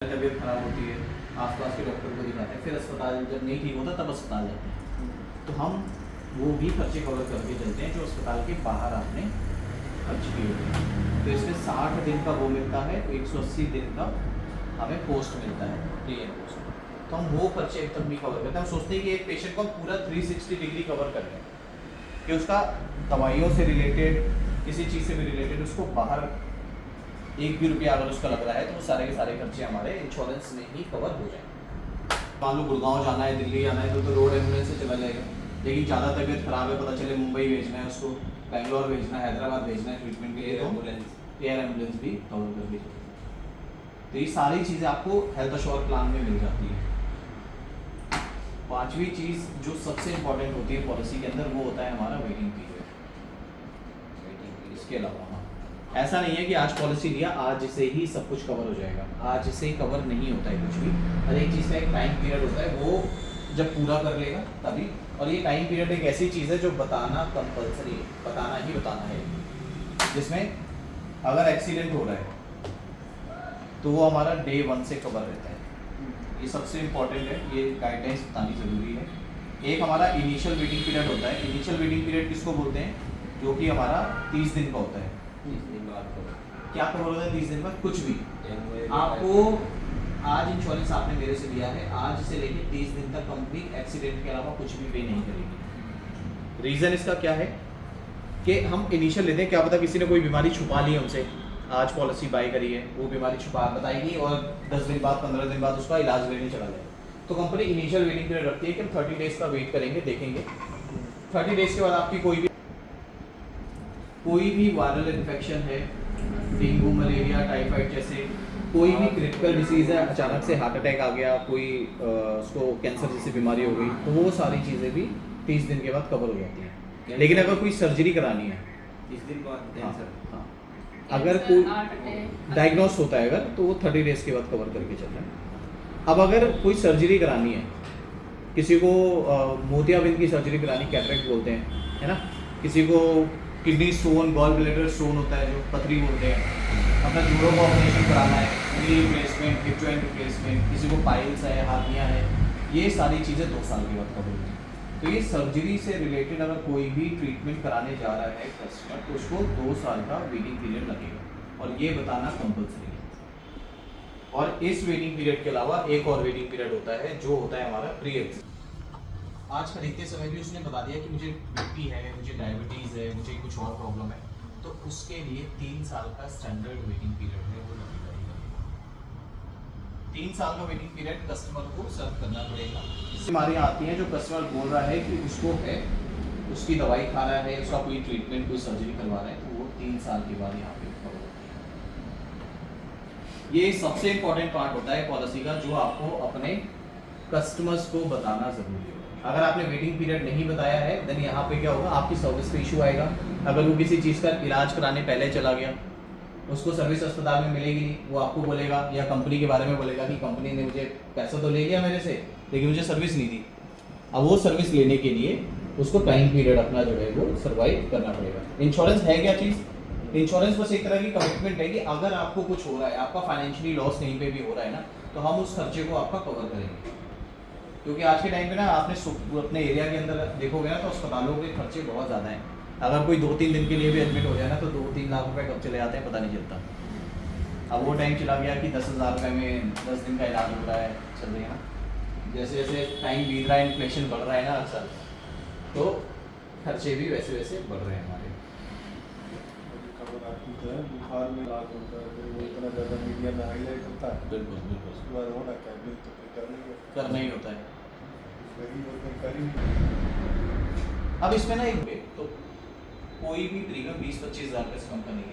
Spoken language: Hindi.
तबीयत खराब होती है, आसपास के डॉक्टर को दिखाते हैं, फिर अस्पताल जब नहीं ठीक होता तब अस्पताल जाते हैं। तो हम वो भी खर्चे कवर करके चलते हैं जो अस्पताल के बाहर आपने खर्च किए होते हैं। तो इसमें 60 दिन का वो मिलता है, 180 दिन का हमें पोस्ट मिलता है, क्लियर पोस्ट। तो हम वो खर्चे तक भी कवर करते हैं। हम सोचते हैं कि एक पेशेंट को पूरा 360 डिग्री कवर कर लें, कि उसका दवाइयों से रिलेटेड, किसी चीज़ से भी रिलेटेड उसको बाहर एक भी रुपया अगर उसका लग रहा है तो वो सारे के सारे खर्चे हमारे इंश्योरेंस में ही कवर हो जाएंगे। मान लो गुड़गांव जाना है, दिल्ली जाना है तो रोड एम्बुलेंस से चला जाएगा, लेकिन ज़्यादा तबीयत खराब है, पता चले मुंबई भेजना है उसको, बेंगलोर भेजना है, हैदराबाद भेजना है ट्रीटमेंट के लिए, तो एयर एम्बुलेंस भी कवर कर दी जाएगी। तो ये सारी चीज़ें आपको हेल्थ अश्योर प्लान में मिल जाती है। पांचवी चीज़ जो सबसे इम्पोर्टेंट होती है पॉलिसी के अंदर वो होता है हमारा वेटिंग पीरियड। इसके अलावा ऐसा नहीं है कि आज पॉलिसी लिया आज से ही सब कुछ कवर हो जाएगा, आज से ही कवर नहीं होता है कुछ भी। हर एक चीज़ का एक टाइम पीरियड होता है, वो जब पूरा कर लेगा तभी। और ये टाइम पीरियड एक ऐसी चीज़ है जो बताना कंपलसरी है, बताना ही बताना है, जिसमें अगर एक्सीडेंट हो रहा है तो वो हमारा डे 1 से कवर रहता है। ये सबसे इम्पॉर्टेंट है, ये गाइडलाइंस बतानी ज़रूरी है। एक हमारा इनिशियल वेटिंग पीरियड होता है। इनिशियल वेटिंग पीरियड किसको बोलते हैं? जो कि हमारा 30 दिन का होता है। क्या कवर होता है 30 दिन बाद? कुछ भी आपको आज इंश्योरेंस आपने मेरे से लिया है, आज से लेके 30 दिन तक कंपनी एक्सीडेंट के अलावा कुछ भी पे नहीं करेगी। रीज़न इसका क्या है कि हम इनिशियल लेते हैं, क्या पता किसी ने कोई बीमारी छुपा ली है हमसे, आज पॉलिसी बाई करी है, वो बीमारी छुपा बताएगी और 10 दिन बाद 15 दिन बाद उसका इलाज लेने चला जाए। तो कंपनी इनिशियल वेटिंग पीरियड रखती है कि हम 30 डेज का वेट करेंगे, देखेंगे 30 डेज के बाद आपकी कोई भी वायरल इन्फेक्शन है, डेंगू, मलेरिया, टाइफाइड जैसे कोई भी क्रिटिकल डिसीज़ है, अचानक से हार्ट अटैक आ गया, कोई उसको कैंसर जैसी बीमारी हो गई, तो वो सारी चीज़ें भी 30 दिन के बाद कवर हो जाती हैं। लेकिन अगर कोई सर्जरी करानी है 30 दिन बाद कैंसर, अगर कोई डायग्नोस होता है अगर, तो वो 30 डेज के बाद कवर करके चल रहा है। अब अगर कोई सर्जरी करानी है, किसी को मोतियाबिंद की सर्जरी करानी, कैटरेक्ट बोलते हैं, है ना, किसी को kidney stone, gall bladder stone होता है जो पथरी बोलते हैं, अपना जोड़ों का ऑपरेशन कराना है, knee replacement, hip joint replacement, किसी को पाइल्स है, हार्निया है, ये सारी चीज़ें 2 साल के बाद कवर होती हैं। तो ये सर्जरी से रिलेटेड अगर कोई भी ट्रीटमेंट कराने जा रहा है कस्टमर, तो उसको 2 साल का वेटिंग पीरियड लगेगा और ये बताना कंपल्सरी है। और इस वेटिंग पीरियड के अलावा एक और वेटिंग पीरियड होता है जो होता है हमारा प्री एक्सिडेंट। आज खरीदते समय भी उसने बता दिया कि मुझे बीपी है, मुझे डायबिटीज़ है, मुझे कुछ और प्रॉब्लम है, तो उसके लिए 3 साल का स्टैंडर्ड वेटिंग पीरियड है वो लगेगा। 3 साल का वेटिंग पीरियड कस्टमर को सर्व करना पड़ेगा। बीमारियाँ आती हैं जो कस्टमर बोल रहा है कि उसको है, उसकी दवाई खा रहा है, उसका कोई ट्रीटमेंट, कोई सर्जरी करवा रहा है, तो वो 3 साल के बाद यहाँ पे कवर होती है। ये सबसे इम्पोर्टेंट पार्ट होता है पॉलिसी का, जो आपको अपने कस्टमर्स को बताना ज़रूरी है। अगर आपने वेटिंग पीरियड नहीं बताया है, देन यहाँ पे क्या होगा, आपकी सर्विस पे इशू आएगा। अगर वो किसी चीज़ का इलाज कराने पहले चला गया, उसको सर्विस अस्पताल में मिलेगी नहीं, वो आपको बोलेगा या कंपनी के बारे में बोलेगा कि कंपनी ने मुझे पैसा तो ले लिया मेरे से, लेकिन मुझे सर्विस नहीं दी। अब वो सर्विस लेने के लिए उसको टाइम पीरियड अपना जो है वो सर्वाइव करना पड़ेगा। इंश्योरेंस है क्या चीज़? इंश्योरेंस बस एक तरह की कमिटमेंट है कि अगर आपको कुछ हो रहा है, आपका फाइनेंशियली लॉस कहीं पे भी हो रहा है ना, तो हम उस खर्चे को आपका कवर करेंगे। क्योंकि आज के टाइम पे ना आपने अपने एरिया के अंदर देखोगे ना, तो अस्पतालों के खर्चे बहुत ज़्यादा हैं। अगर कोई 2-3 दिन के लिए भी एडमिट हो जाए ना, तो 2-3 लाख रुपए कब चले जाते हैं पता नहीं चलता। अब वो टाइम चला गया कि 10,000 रुपये में 10 दिन का इलाज हो रहा है, चल रही है ना। जैसे जैसे टाइम बीत रहा है, इन्फ्लेशन बढ़ रहा है ना अक्सर, तो खर्चे भी वैसे वैसे बढ़ रहे हैं हमारे। बुखार में इलाज होता है, फिर वो इतना ज़्यादा मीडिया में हाईलाइट होता है, बिल्कुल बिल्कुल उसके बाद होना क्या, बिल तो पे करना ही होता है। कर ही नहीं। अब इसमें ना एक तो कोई भी प्रीमियम 20-25 हज़ार रुपये से कम का नहीं है।